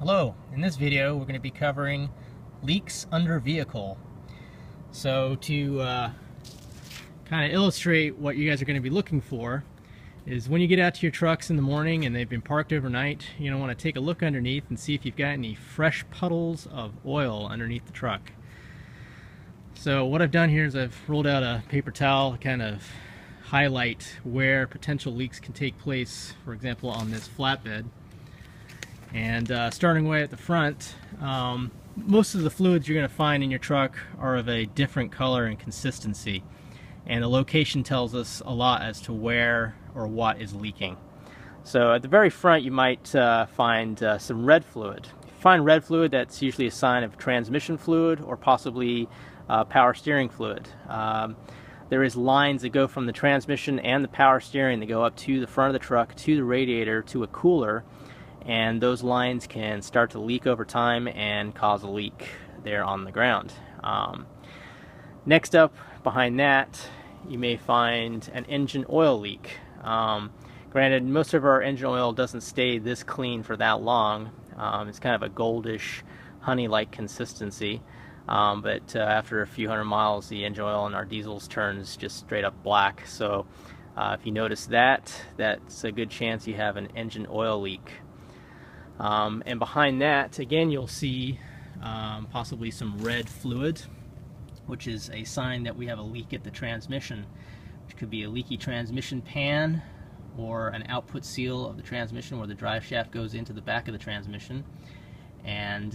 Hello, in this video we're going to be covering leaks under vehicle. So to kind of illustrate what you guys are going to be looking for is when you get out to your trucks in the morning and they've been parked overnight, you're going to want to take a look underneath and see if you've got any fresh puddles of oil underneath the truck. So what I've done here is I've rolled out a paper towel to kind of highlight where potential leaks can take place, for example on this flatbed. And starting way at the front, most of the fluids you're going to find in your truck are of a different color and consistency, and the location tells us a lot as to where or what is leaking. So at the very front you might find some red fluid. If you find red fluid, that's usually a sign of transmission fluid or possibly power steering fluid. There is lines that go from the transmission and the power steering that go up to the front of the truck, to the radiator, to a cooler, and those lines can start to leak over time and cause a leak there on the ground. Next up, behind that, you may find an engine oil leak. Granted, most of our engine oil doesn't stay this clean for that long. It's kind of a goldish, honey-like consistency. But after a few hundred miles, the engine oil in our diesels turns just straight up black. So if you notice that, that's a good chance you have an engine oil leak. And behind that, again, you'll see possibly some red fluid, which is a sign that we have a leak at the transmission, which could be a leaky transmission pan or an output seal of the transmission where the drive shaft goes into the back of the transmission. And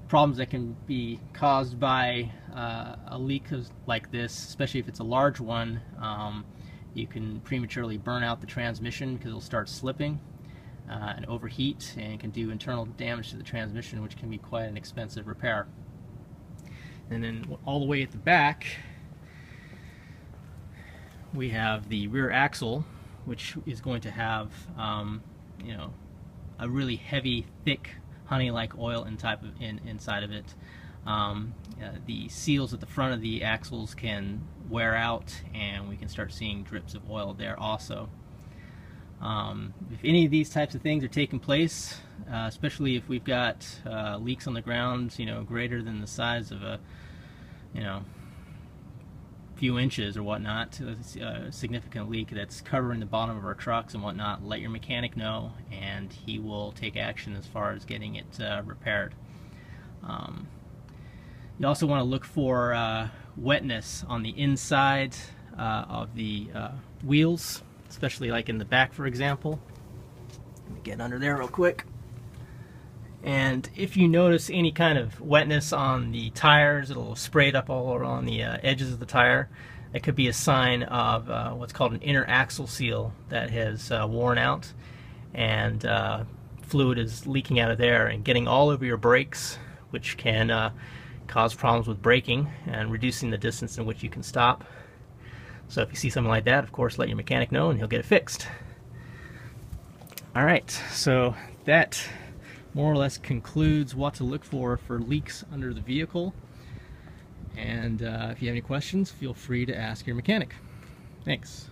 problems that can be caused by a leak like this, especially if it's a large one, you can prematurely burn out the transmission because it'll start slipping and overheat, and can do internal damage to the transmission, which can be quite an expensive repair. And then all the way at the back we have the rear axle, which is going to have a really heavy, thick, honey-like oil inside of it. The seals at the front of the axles can wear out, and we can start seeing drips of oil there also. If any of these types of things are taking place, especially if we've got leaks on the ground, greater than the size of a, few inches or whatnot, a significant leak that's covering the bottom of our trucks and whatnot, let your mechanic know, and he will take action as far as getting it repaired. You also want to look for wetness on the inside of the wheels, especially like in the back, for example. Let me get under there real quick. And if you notice any kind of wetness on the tires, it'll spray it up all around the edges of the tire. It could be a sign of what's called an inner axle seal that has worn out, and fluid is leaking out of there and getting all over your brakes, which can cause problems with braking and reducing the distance in which you can stop. So if you see something like that, of course, let your mechanic know and he'll get it fixed. Alright, so that more or less concludes what to look for leaks under the vehicle. And if you have any questions, feel free to ask your mechanic. Thanks.